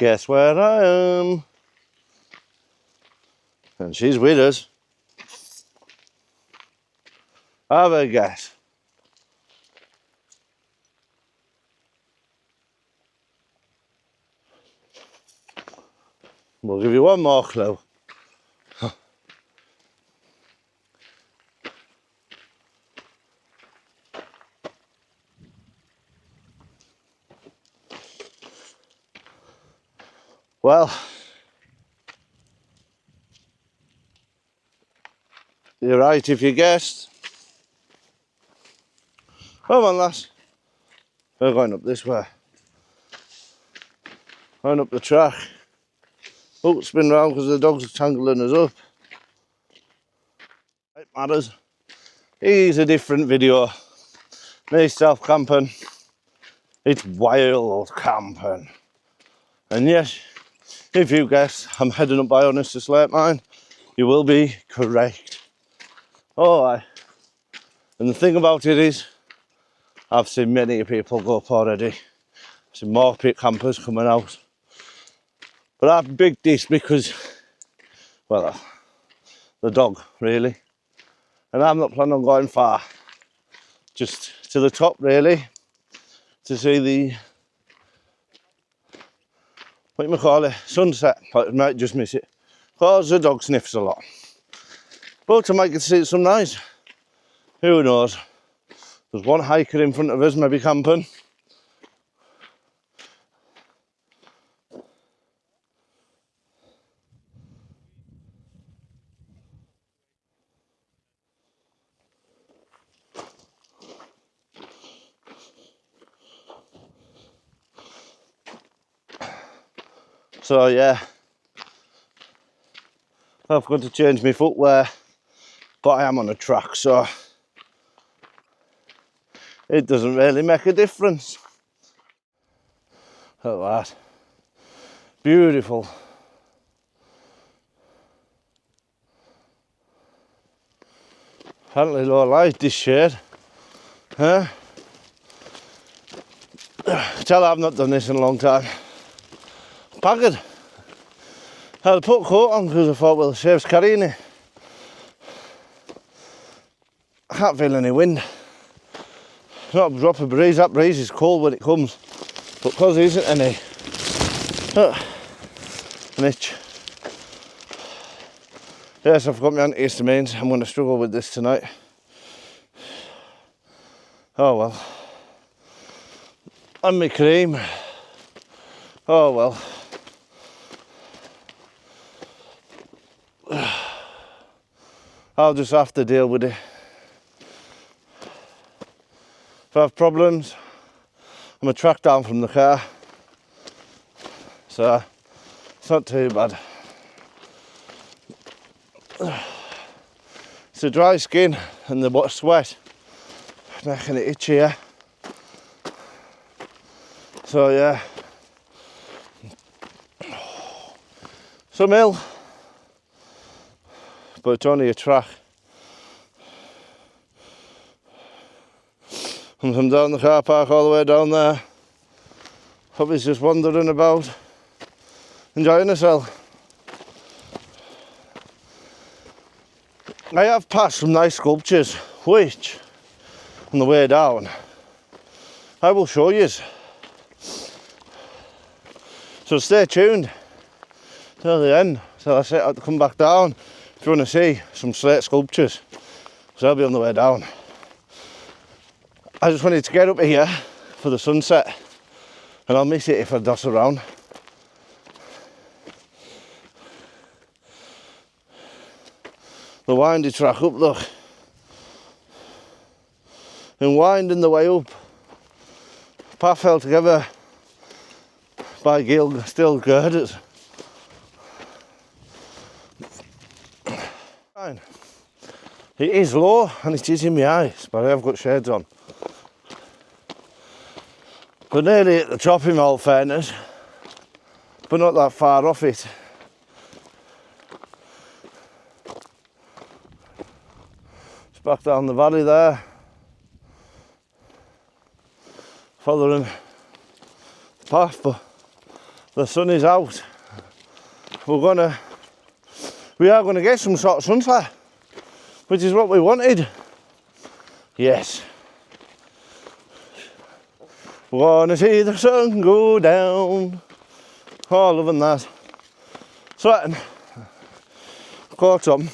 Guess where I am? And she's with us. Have a guess. We'll give you one more clue. Well, you're right if you guessed. Come on, lass. We're going up this way. Going up the track. Oh, spin round because the dogs are tangling us up. It matters. Here's a different video. Me self camping. It's wild camping. And yes, if you guess I'm heading up by Honest to Slate Mine, you will be correct. Oh, aye. And the thing about it is, I've seen many people go up already. I've seen more pit campers coming out. But I've picked this because, well, the dog, really. And I'm not planning on going far. Just to the top, really, to see the, what you call it, sunset. I might just miss it, because the dog sniffs a lot. But I might get to see some nice. Who knows? There's one hiker in front of us, maybe camping. So yeah, I've got to change my footwear, but I am on a track, so it doesn't really make a difference. Look at that. Beautiful. Apparently low light this shade. Huh? Tell her I've not done this in a long time. Packard. I had to put a coat on because I thought, well, the shave's carrying it. I can't feel any wind. Not a drop of breeze. That breeze is cold when it comes, but because there isn't any, an itch. Yes, I've got my antihistamines. I'm going to struggle with this tonight. Oh well. And my cream. Oh well. I'll just have to deal with it. If I have problems, I'm a track down from the car. So, it's not too bad. It's the dry skin and the sweat making it itchy, yeah. So yeah. Some ill, but it's only a track. And from down the car park all the way down there, Hubby's just wandering about, enjoying herself. I have passed some nice sculptures, which, on the way down, I will show you. So stay tuned till the end. So I set out to come back down if you want to see some slate sculptures. So I'll be on the way down. I just wanted to get up here for the sunset, and I'll miss it if I doss around. The windy track up, look. And winding the way up. Path held together by steel girders. Fine. It is low and it is in my eyes, but I have got shades on. But nearly at the top in all fairness, but not that far off it. It's back down the valley there, following the path, but the sun is out. We are gonna get some sort of sunset, which is what we wanted. Yes. Wanna see the sun go down. Oh, loving that. Sweating. Caught some.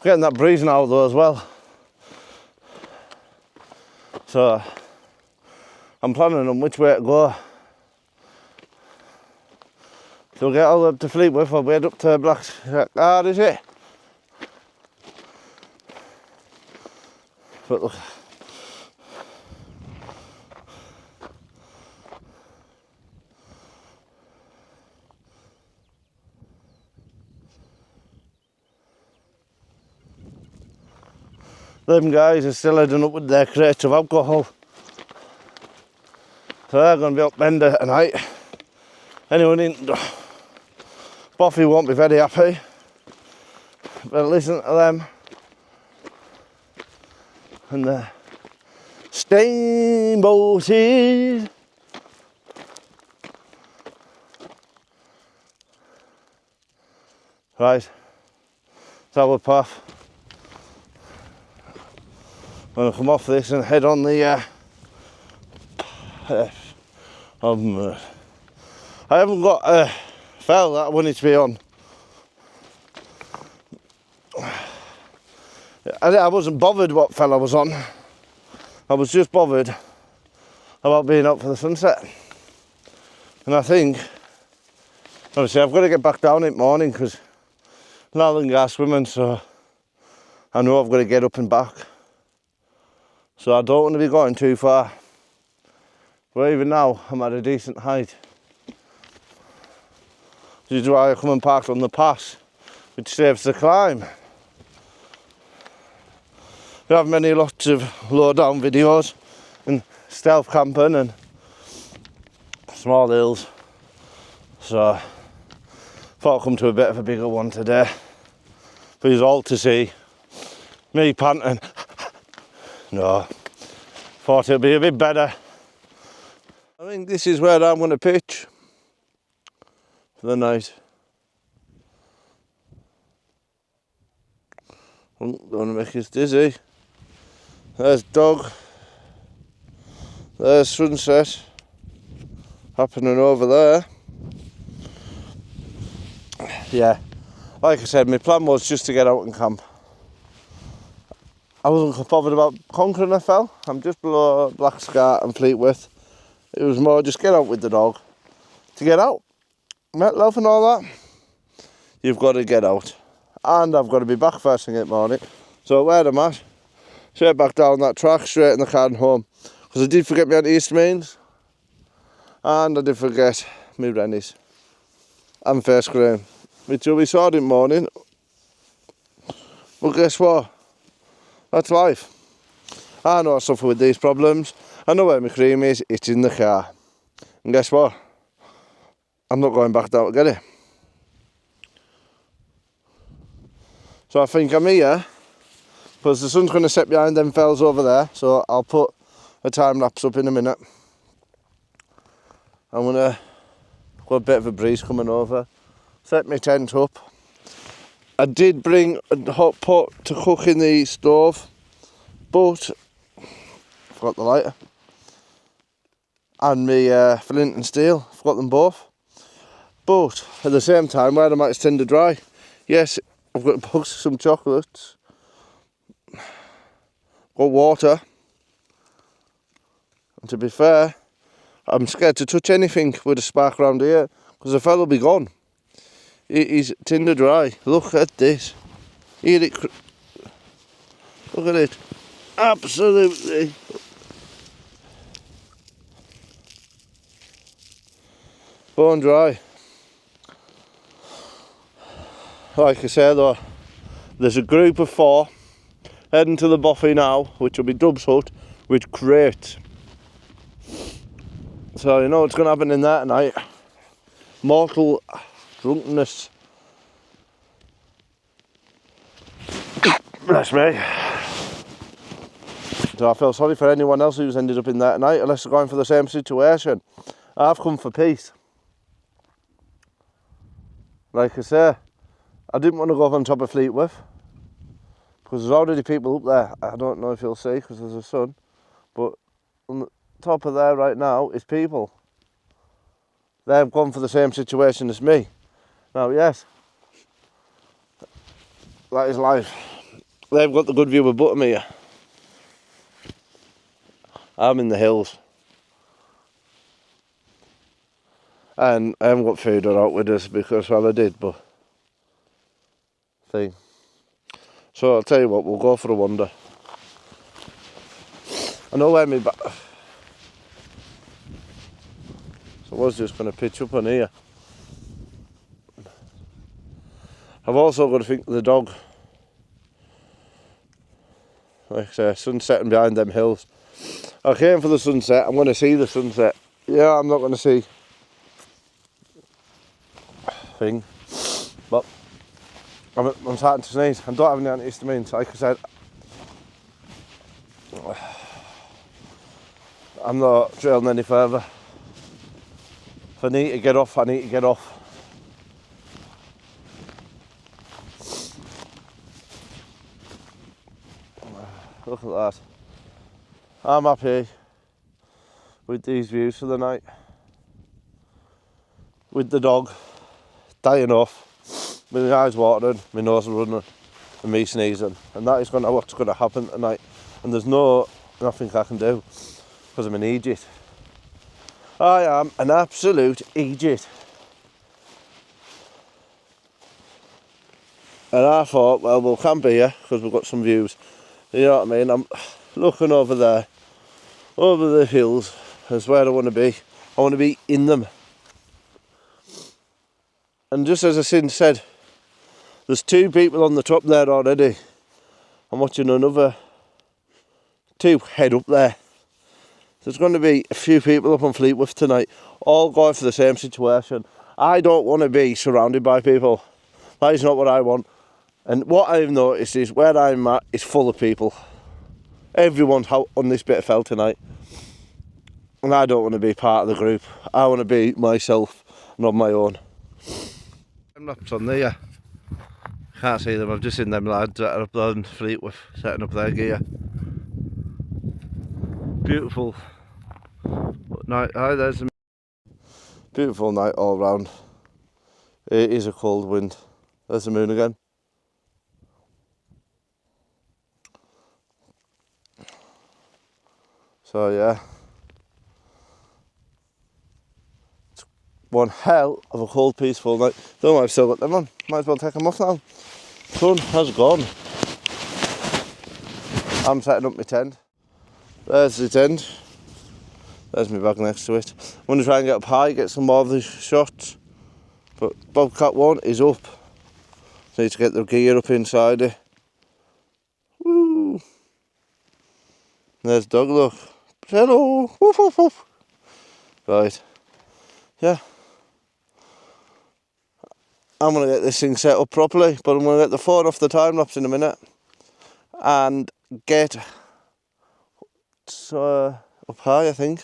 Getting that breeze now though as well. So I'm planning on which way to go. So we'll get all up to Fleetwith, I'll head up to Black's Car, is it? But look. Them guys are still heading up with their crates of alcohol. So they're going to be up Bender tonight. Anyone in Boffy won't be very happy. But listen to them. And the steamboats. Right, it's our path. I'm going to come off this and head on the I haven't got a fell that I wanted to be on. I wasn't bothered what fell I was on. I was just bothered about being up for the sunset. And I think, obviously I've got to get back down in the morning because Northern Gas swimming, so I know I've got to get up and back. So I don't want to be going too far. But even now, I'm at a decent height. This is why I come and park on the pass, which saves the climb. We have lots of low down videos and stealth camping and small hills. So thought I'd come to a bit of a bigger one today. For you all to see me panting. No, thought it'd be a bit better. I think this is where I'm going to pitch for the night. Don't want to make us dizzy. There's Dog. There's sunset happening over there. Yeah, like I said, my plan was just to get out and camp. I wasn't bothered about conquering a fell. I'm just below Black Scar and Fleetwith. It was more just get out with the dog. To get out, met love and all that, you've got to get out. And I've got to be back first thing in the morning. So where am I? Straight back down that track, straight in the car and home. Because I did forget my antihistamines. And I did forget my Rennies. And face cream. Which will be sorted in the morning. But guess what? That's life. I know I suffer with these problems. I know where my cream is, it's in the car. And guess what? I'm not going back down to get it. So I think I'm here, because the sun's going to set behind them fells over there, so I'll put a time lapse up in a minute. I'm going to got a bit of a breeze coming over, set my tent up. I did bring a hot pot to cook in the stove, but I forgot the lighter. And my flint and steel, I forgot them both. But at the same time, where am I to tinder dry? Yes, I've got to box some chocolates. Got water. And to be fair, I'm scared to touch anything with a spark around here, because the fella will be gone. It is tinder dry. Look at this. Hear it. Look at it. Absolutely. Bone dry. Like I said though, there's a group of 4 heading to the Boffy now, which will be Dub's hut with crates. So you know what's going to happen in there tonight. Mortal drunkenness. Bless me. So I feel sorry for anyone else who's ended up in there tonight, unless they're going for the same situation. I've come for peace. Like I say, I didn't want to go up on top of Fleetwith because there's already people up there. I don't know if you'll see because there's a sun, but on the top of there right now is people. They've gone for the same situation as me. Now, yes, that is life. They've got the good view of Buttermere. I'm in the hills. And I haven't got food or out with us because, well, I did, but thing. So I'll tell you what, we'll go for a wander. I know where me back. So I was just going to pitch up on here. I've also got to think of the dog. Like I say, sunsetting behind them hills. I came for the sunset, I'm going to see the sunset. Yeah, I'm not going to see thing. But I'm starting to sneeze. I don't have any antihistamines. Like I said, I'm not trailing any further. If I need to get off, I need to get off. Look at that. I'm happy with these views for the night. With the dog dying off, with my eyes watering, my nose running, and me sneezing. And that is what's going to happen tonight. And there's nothing I can do because I'm an idiot. I am an absolute idiot. And I thought, well, we'll camp here because we've got some views. You know what I mean? I'm looking over there, over the hills, is where I want to be. I want to be in them. And just as I said, there's 2 people on the top there already. I'm watching another 2 head up there. There's going to be a few people up on Fleetwith tonight, all going for the same situation. I don't want to be surrounded by people. That is not what I want. And what I've noticed is where I'm at is full of people. Everyone's out on this bit of fell tonight. And I don't want to be part of the group. I want to be myself and on my own. I'm not on there. Can't see them. I've just seen them lads that are up there in Fleetwith setting up their gear. Beautiful night. Hi, there's a beautiful night all round. It is a cold wind. There's the moon again. So yeah, it's one hell of a cold, peaceful night. Don't know, I've still got them on. Might as well take them off now. Sun has gone. I'm setting up my tent. There's the tent. There's my bag next to it. I'm going to try and get up high, get some more of these shots. But Bobcat 1 is up. Need to get the gear up inside it. Woo! There's dog, look. Hello! Woof, woof, woof. Right. Yeah. I'm going to get this thing set up properly, but I'm going to get the phone off the time lapse in a minute and get up high, I think.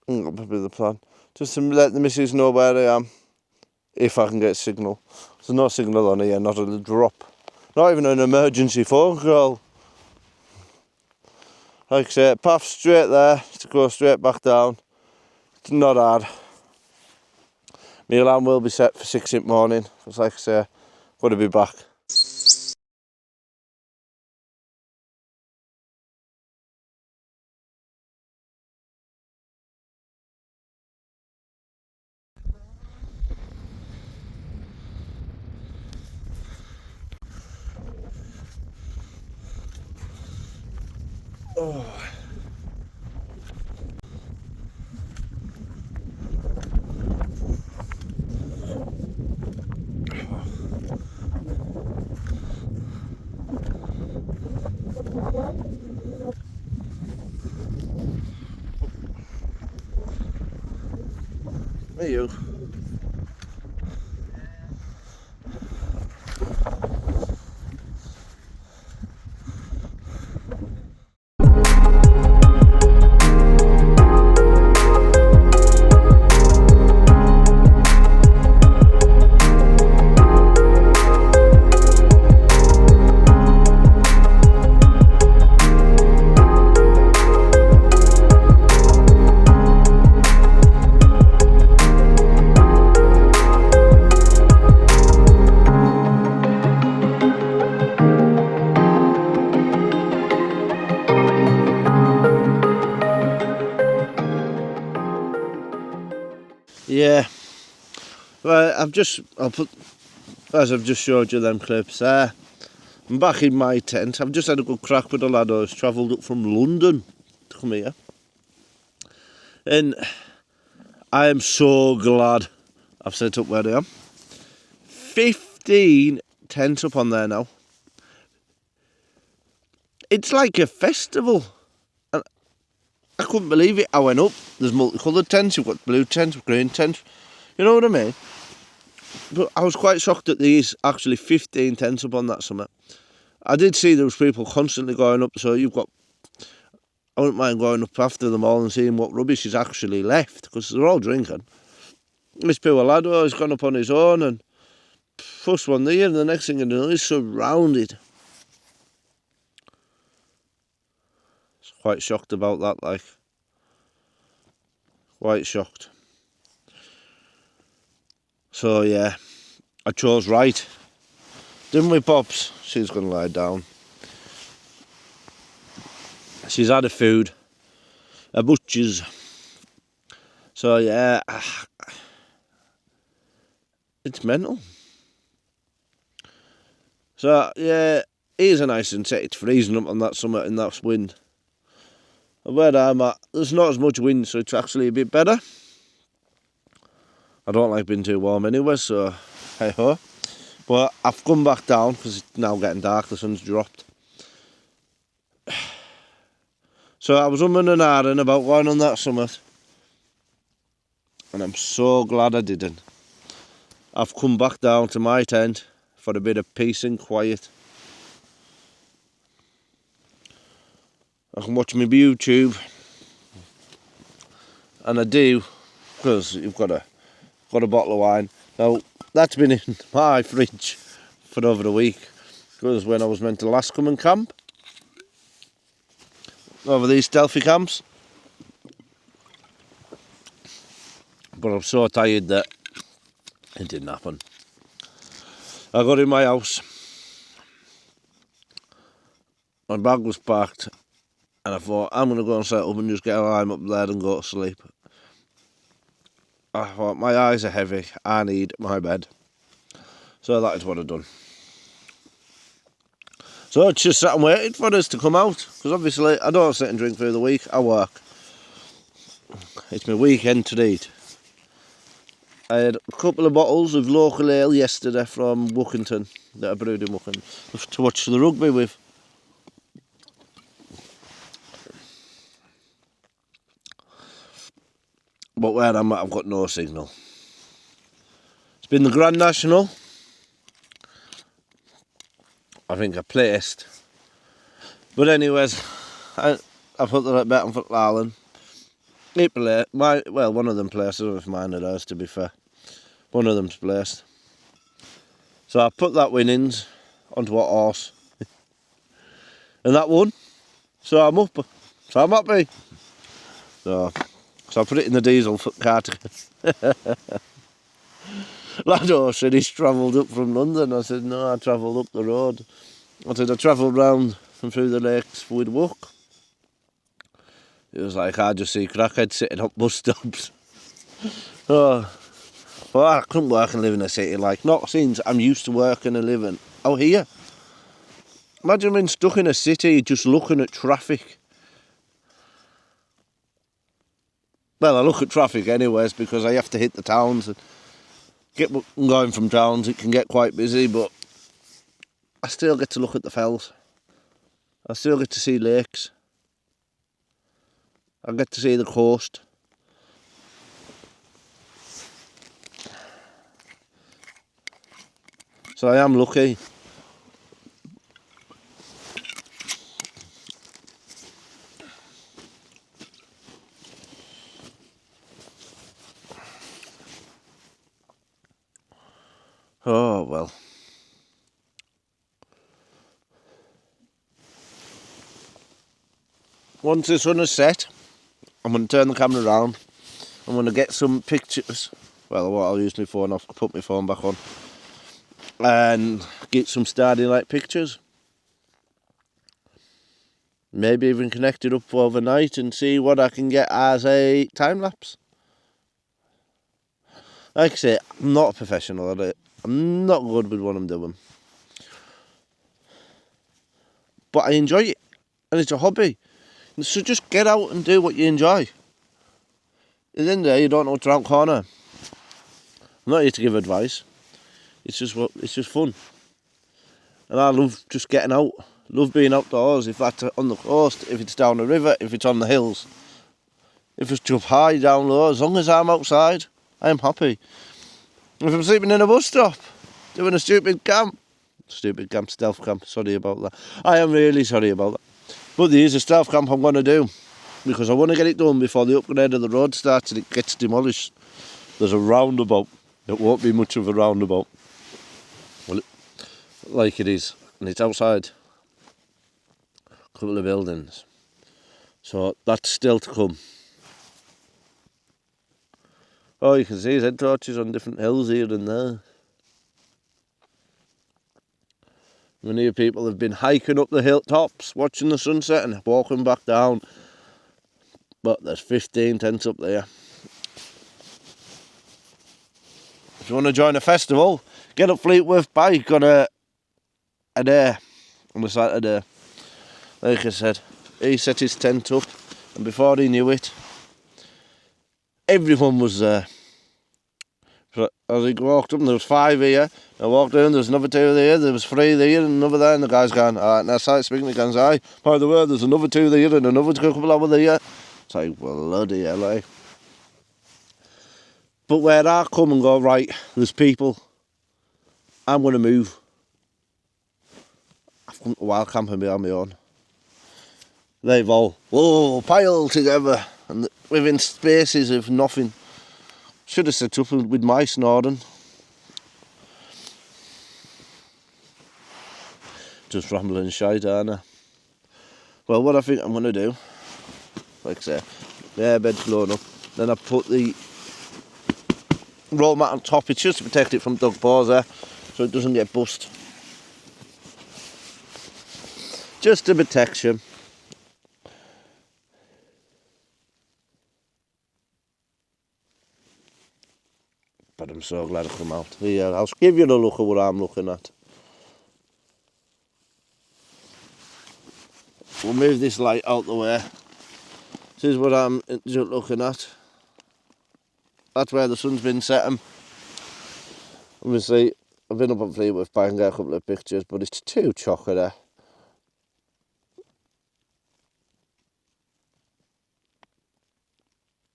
That'll be the plan. Just to let the missus know where I am, if I can get signal. There's no signal on here, not a drop. Not even an emergency phone call. Like I say, path straight there to go straight back down. It's not hard. My alarm will be set for 6 in the morning, because like I say, I'm going to be back. Oh. Hey you. yeah. Well, as I've just showed you them clips there, I'm back in my tent. I've just had a good crack with the lad who's travelled up from London to come here. And I am so glad I've set up where I am. 15 tents up on there now. It's like a festival. And I couldn't believe it. I went up. There's multicoloured tents. You've got blue tents, green tents. You know what I mean? But I was quite shocked that there's actually 15 tents up on that summit. I did see there was people constantly going up, so you've got... I wouldn't mind going up after them all and seeing what rubbish is actually left, because they're all drinking. This poor lad, he's gone up on his own, and first one there, and the next thing you know, he's surrounded. Quite shocked about that, like. Quite shocked. So, yeah, I chose right. Didn't we, Pops? She's going to lie down. She's had her food. Her butchers. So, yeah, it's mental. So, yeah, here's a nice sunset. It's freezing up on that summit in that wind. And where I'm at, there's not as much wind, so it's actually a bit better. I don't like being too warm anyway, so hey ho. But I've come back down because it's now getting dark, the sun's dropped. So I was umming and ahhing about going on that summit, and I'm so glad I didn't. I've come back down to my tent for a bit of peace and quiet. I can watch my YouTube, and I do, because you've got a bottle of wine. Now, that's been in my fridge for over a week, because when I was meant to last come and camp, over these stealthy camps, but I'm so tired that it didn't happen. I got in my house, my bag was packed, and I thought, I'm going to go and set up and just get a lime up there and go to sleep. I thought, my eyes are heavy, I need my bed. So that is what I've done. So it's just sat and waited for us to come out, because obviously I don't sit and drink through the week, I work. It's my weekend treat. I had a couple of bottles of local ale yesterday from Wookington, that I brewed in Wookington, to watch the rugby with. But where I'm at, I've got no signal. It's been the Grand National. I think I placed. But anyways, I put the bet on Footlallen. It played. One of them placed. I don't know if mine or theirs, to be fair. One of them's placed. So I put that winnings onto a horse. And that won. So I'm up. So I'm happy. So I put it in the diesel car ticket. Lad said he's travelled up from London. I said, no, I travelled up the road. I said, I travelled round and through the lakes with walk. It was like, I just see crackheads sitting up bus stops. Oh, well, I couldn't work and live in a city, like, not since I'm used to working and living out here. Imagine being stuck in a city just looking at traffic. Well, I look at traffic anyways because I have to hit the towns and going from towns. It can get quite busy, but I still get to look at the fells. I still get to see lakes. I get to see the coast. So I am lucky. Oh, well. Once the sun has set, I'm going to turn the camera around. I'm going to get some pictures. Well, what I'll use my phone off, put my phone back on. And get some starry night pictures. Maybe even connect it up overnight and see what I can get as a time lapse. Like I say, I'm not a professional at it. I'm not good with what I'm doing. But I enjoy it, and it's a hobby. So just get out and do what you enjoy. At the end of the day, you don't know what's around the corner. I'm not here to give advice. It's just fun. And I love just getting out. Love being outdoors, if that's on the coast, if it's down the river, if it's on the hills. If it's up high, down low, as long as I'm outside, I am happy. If I'm sleeping in a bus stop, doing a stupid stealth camp, sorry about that. I am really sorry about that. But there is a stealth camp I'm going to do, because I want to get it done before the upgrade of the road starts and it gets demolished. There's a roundabout. It won't be much of a roundabout. Well, like it is. And it's outside a couple of buildings. So that's still to come. Oh, you can see his head torches on different hills here and there. Many people have been hiking up the hilltops, watching the sunset and walking back down. But there's 15 tents up there. If you want to join a festival, get up Fleetwith Pike on a day, on a Saturday. Like I said, he set his tent up, and before he knew it, everyone was there. As he walked up, and there was 5 here. I walked down, there was another 2 there, there was 3 there, and another there, and the guy's gone, alright, now start speaking, he goes, aye, by the way, there's another 2 there, and another couple over there. It's like, well, bloody hell, eh? But where I come and go, right, there's people, I'm going to move. I've come to Wildcamp and be on my own. They've all, piled together, and within spaces of nothing. Should have set up with my snoring. Just rambling shite, aren't I? Well, what I think I'm going to do, like I say, the airbed's blown up. Then I put the roll mat on top. It's just to protect it from dog paws there, so it doesn't get bust. Just a protection. But I'm so glad I come out. Here, I'll give you a look at what I'm looking at. We'll move this light out the way. This is what I'm looking at. That's where the sun's been setting. Obviously, I've been up on Fleetwith Pike and got a couple of pictures, but it's too chocker there.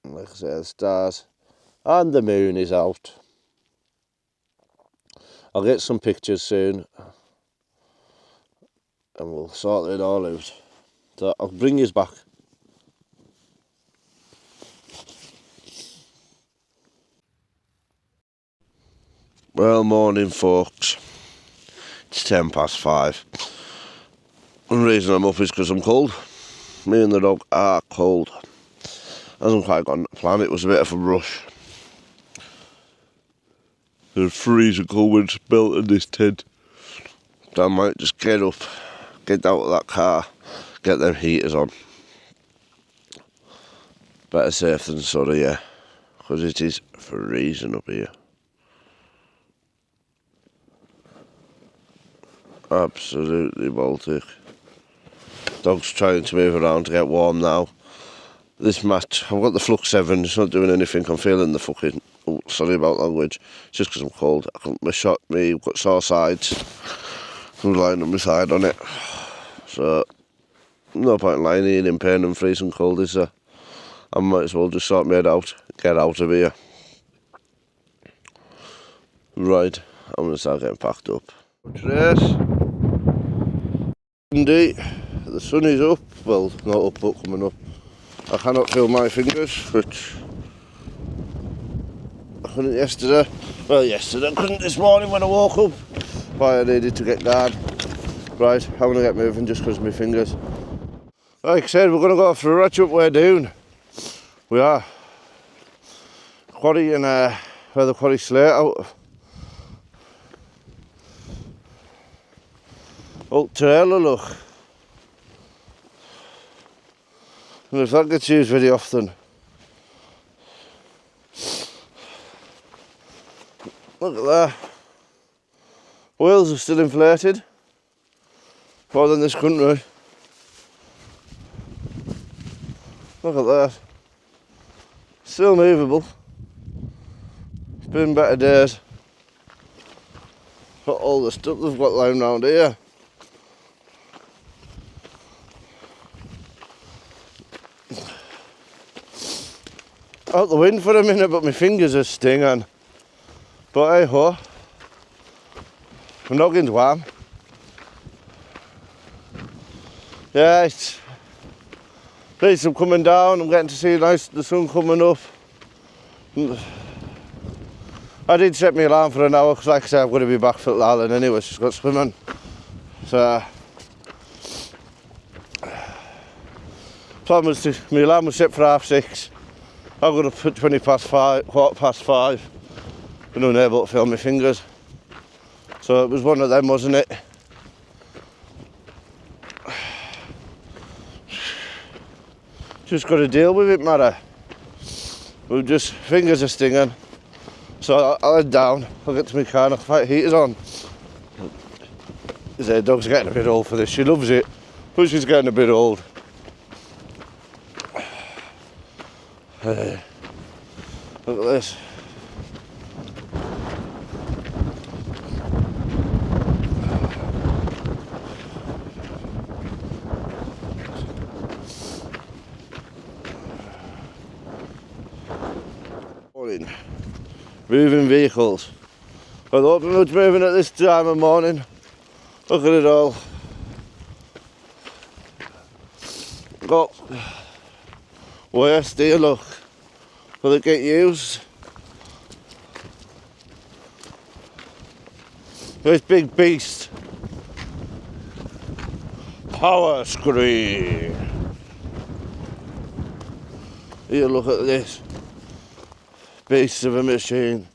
Like I say, the stars and the moon is out. I'll get some pictures soon and we'll sort it all out. So I'll bring you back. Well, morning folks. It's 5:10. And the reason I'm up is because I'm cold. Me and the dog are cold. Hasn't quite gone to plan. It was a bit of a rush. There's freezing cold winds built in this tent. So I might just get up, get out of that car, get them heaters on. Better safe than sorry, yeah. Because it is freezing up here. Absolutely Baltic. Dog's trying to move around to get warm now. This mat, I've got the Flux 7, it's not doing anything. I'm feeling the fucking, oh, sorry about language, it's just because I'm cold. I've got sore sides. I'm lying on my side on it. So, no point lying here in pain and freezing cold, is there? I might as well just sort my head out, get out of here. Right, I'm going to start getting packed up. Trace. Indeed, the sun is up, well, not up but coming up. I cannot feel my fingers, which I couldn't yesterday. Well, yesterday I couldn't this morning when I woke up. Why I needed to get guard. Right, I'm going to get moving just because of my fingers. Like I said, we're going to go for a ratchet up way down. We are. Quarry and where the quarry slate out. Old trailer, look. And if that gets used very often. Look at that. Wales are still inflated. More than this country. Look at that. Still movable. It's been better days. Got all the stuff they've got lying around here. Out the wind for a minute, but my fingers are stinging. But hey ho, my noggin's warm. Yeah, it's nice. I'm coming down. I'm getting to see the sun coming up. I did set my alarm for an hour because, like I said, I'm going to be back for Alan anyway. She's got swimming. So, plan was my alarm was set for 6:30. I got up at 5:15, and unable to feel my fingers. So it was one of them, wasn't it? Just got to deal with it, Mara. Fingers are stinging. So I'll head down, I'll get to my car and I'll put heaters on. The dog's getting a bit old for this. She loves it, but she's getting a bit old. Look at this. Moving vehicles. I don't be much moving at this time of morning. Look at it all. Got waste here, look. Will it get used? This big beast. Power screen. Here, look at this. Beast of a machine.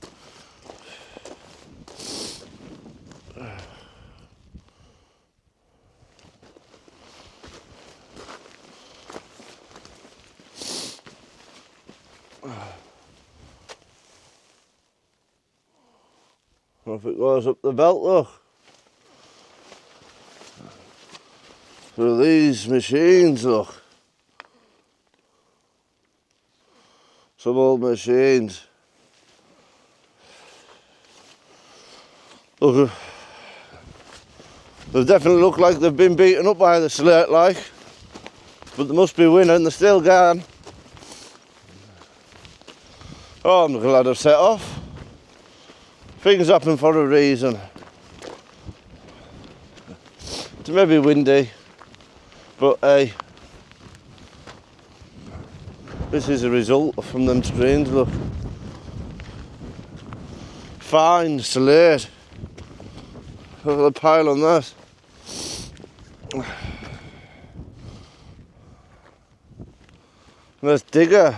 If it goes up the belt, look. So these machines, look. Some old machines. Look, they definitely look like they've been beaten up by the slate, like. But they must be winning, they're still gone. Oh, I'm glad I've set off. Things happen for a reason. It's maybe windy, but hey, this is a result from them screens, look. Fine slate. Look at the pile on that. There's Digger.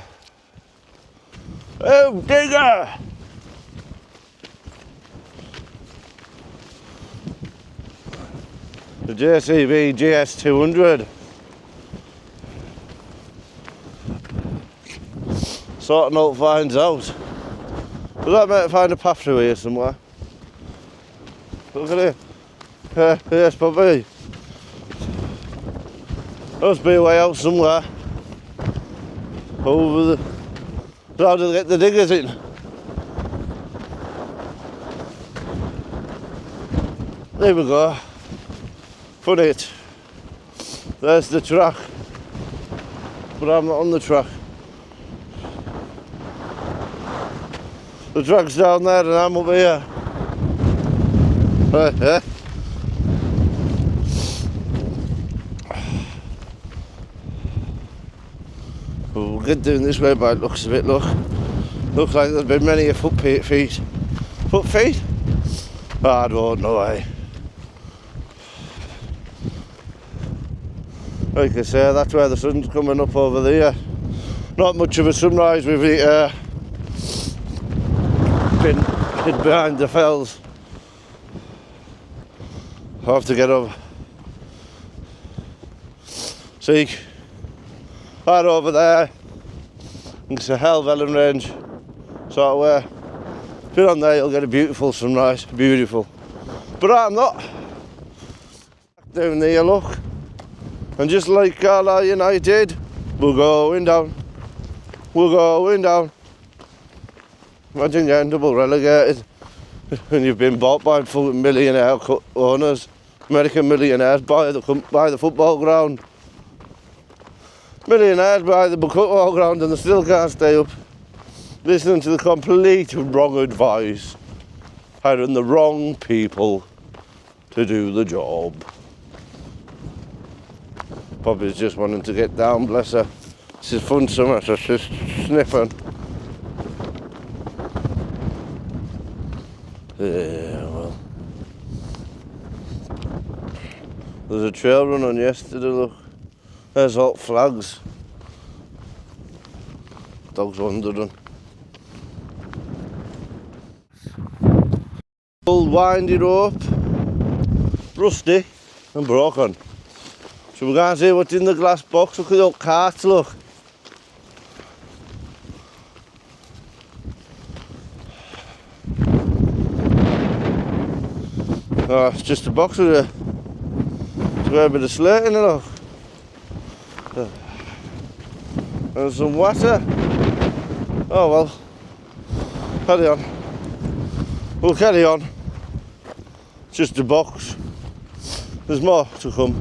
Oh, Digger! The JCB GS200. Sorting out finds out. Does that make find a path through here somewhere? Look at it. Yes, puppy. Must be a way out somewhere. Over the... How do they get the diggers in? There we go. Put it. There's the track. But I'm not on the track. The track's down there and I'm up here. We'll get down this way by the looks of it, look. Looks like there's been many a foot feet. Foot feet? Oh, I don't know, eh? Like I say, that's where the sun's coming up over there. Not much of a sunrise with it been hid behind the fells. I'll have to get over. See, right over there, it's a hell of Ellen range, sort of way. If you're on there, you'll get a beautiful sunrise, beautiful. But I'm not. Down there, look. And just like Carlisle United, we're going down. We're going down. Imagine getting double relegated when you've been bought by millionaire owners, American millionaires buy the football ground. Millionaires buy the football ground and they still can't stay up. Listening to the complete wrong advice. Hiring the wrong people to do the job. Poppy's just wanting to get down, bless her. This is fun summer, so she's sniffing. Yeah, well. There's a trail run on yesterday, look. There's hot flags. Dog's wandering. Old windy rope. Rusty and broken. So we can't see what's in the glass box. Look at the old carts, look. Oh, it's just a box with a bit of slate in it, look. And some water. Oh well. Carry on. We'll carry on. Just a box. There's more to come.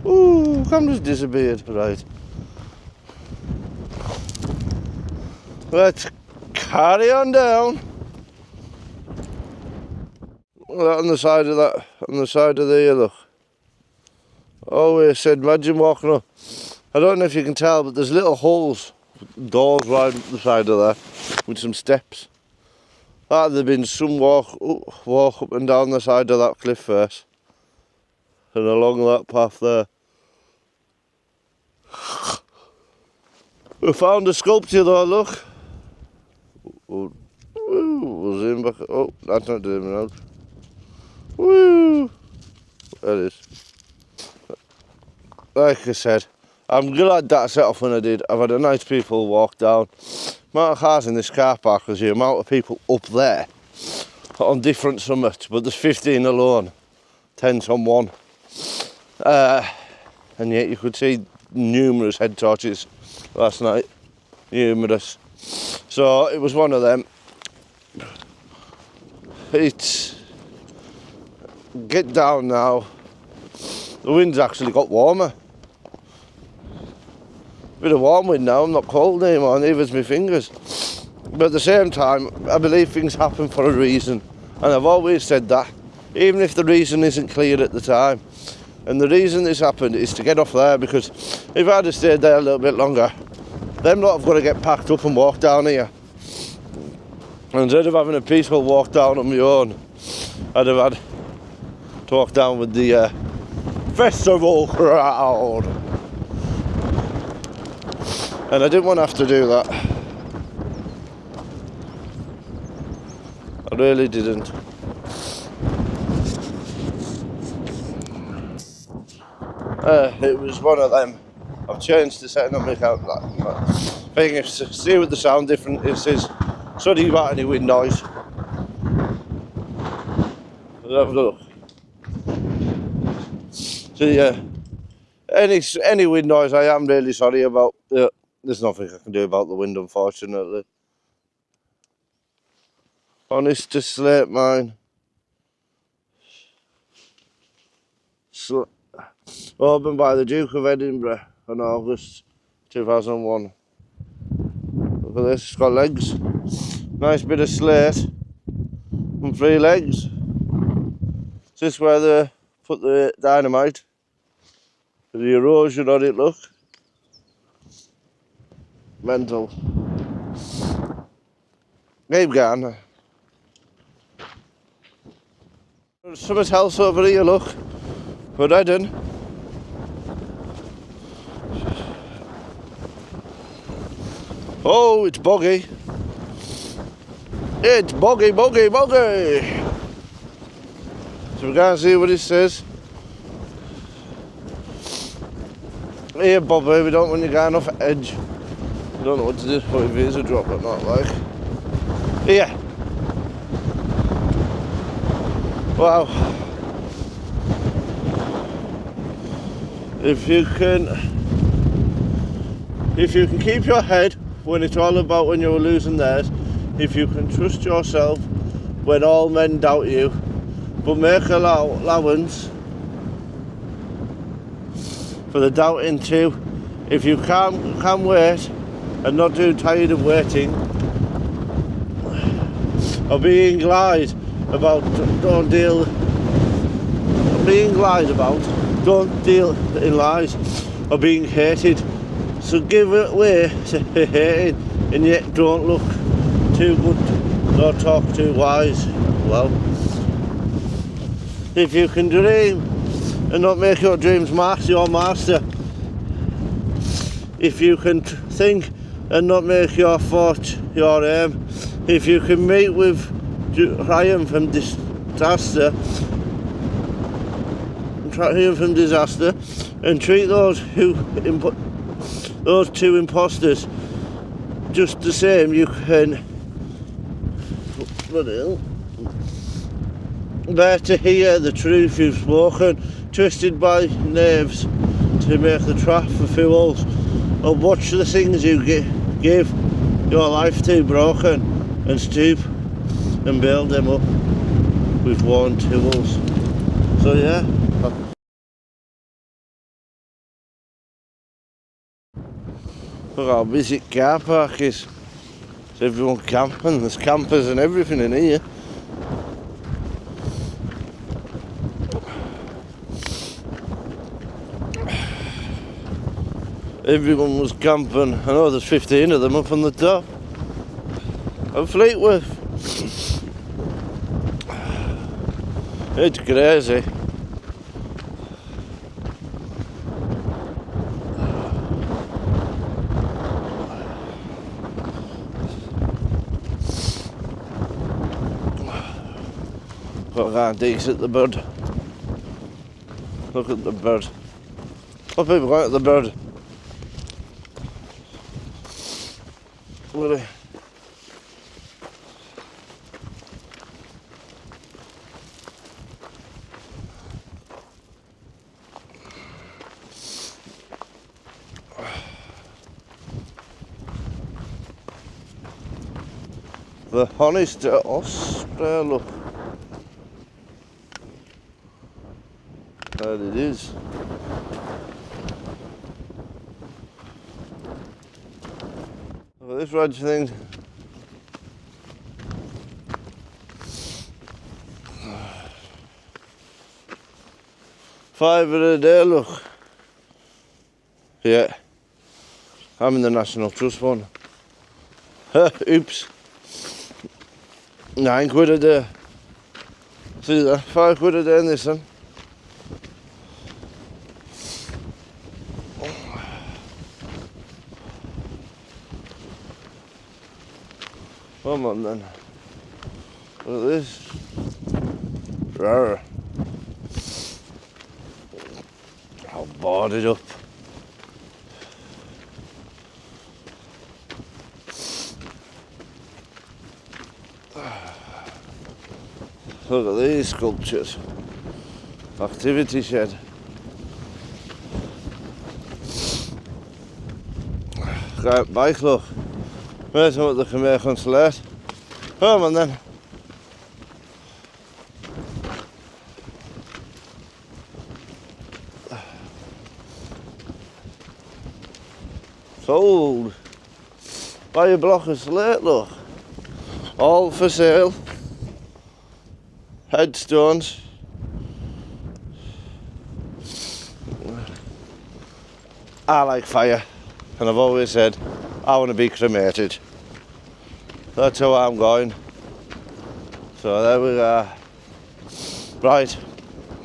Ooh, camera's disappeared. Right. Let's carry on down. Look on the side of that, on the side of there, look. Always said, imagine walking up. I don't know if you can tell, but there's little holes, doors right up the side of that, with some steps. That'd have been some walk up and down the side of that cliff first. And along that path there. We found a sculpture though, look. We'll zoom back. Oh, that's not zooming out. Woo! There it is. Like I said, I'm glad that I set off when I did. I've had a nice people walk down. The amount of cars in this car park is the amount of people up there on different summits, but there's 15 alone, 10 on one. And yet you could see numerous head torches last night. Numerous. So it was one of them. It's get down now. The wind's actually got warmer. Bit of warm wind now, I'm not cold anymore, neither's my fingers. But at the same time, I believe things happen for a reason. And I've always said that, even if the reason isn't clear at the time. And the reason this happened is to get off there, because if I'd have stayed there a little bit longer, them lot have got to get packed up and walk down here. And instead of having a peaceful walk down on my own, I'd have had to walk down with the festival crowd. And I didn't want to have to do that. I really didn't. It was one of them. I've changed the setting on my account. Thing is, see what the sound different is. Sorry about any wind noise. Have a look. So yeah, any wind noise I am really sorry about. There's nothing I can do about the wind, unfortunately. Honest to slate mine. Opened by the Duke of Edinburgh in August 2001. Look at this, it's got legs. Nice bit of slate and 3 legs. Is this where they put the dynamite? The erosion on it, look. Mental. Keep going. There's something else over here, look. We're heading. Oh, it's boggy. It's boggy, boggy, boggy. So we can't see what it says. Here, Bobby, we don't want you going off edge. I don't know what to do, what if it is a drop or not, like. Here, Wow. If you can keep your head when it's all about when you're losing theirs, if you can trust yourself when all men doubt you, but make allowance for the doubting too. If you can wait and not too tired of waiting, or being lied about, don't deal in lies, or being hated. So give it way to hating, and yet don't look too good nor talk too wise. Well, if you can dream and not make your dreams your master, if you can think and not make your thought your aim, if you can meet with triumph from disaster, and treat those two imposters just the same, you can bear to hear the truth you've spoken, twisted by knaves to make the trap for fools, or watch the things you give your life to broken, and stoop and build them up with worn tools. So yeah. Look how busy car park is. There's everyone camping, there's campers and everything in here. Everyone was camping. I know there's 15 of them up on the top of Fleetwith. It's crazy. Look how decent the bird. Look at the bird. What people going at the bird? Really? The honest Australia, look. There it is. Look at this red thing. $5 a day, look. Yeah. I'm in the National Trust one. Oops. £9 a day. See that? £5 a day in this one. Come on then. Look at this. Rawr. I'll board it up. Look at these sculptures. Activity shed. Right, bike look. Where's what they can make on slate? Come on then. Sold. Buy a block of slate, look. All for sale. Headstones. I like fire, and I've always said I want to be cremated. That's how I'm going. So there we are. Right,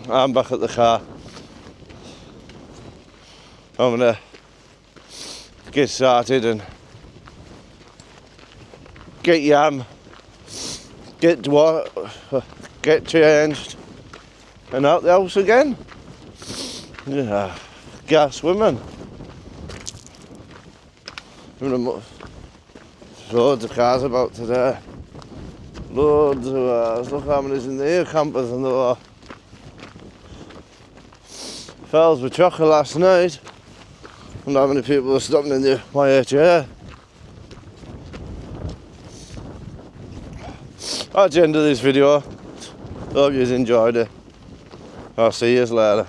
I'm back at the car. I'm gonna get started and get yam, get changed, and out the house again. Yeah, gas women. Loads of cars about today. Loads of ours. Look how many's in there, campers and the fells with chocolate last night. And how many people are stopping in the YHA. That's the end of this video. Hope you enjoyed it. I'll see you later.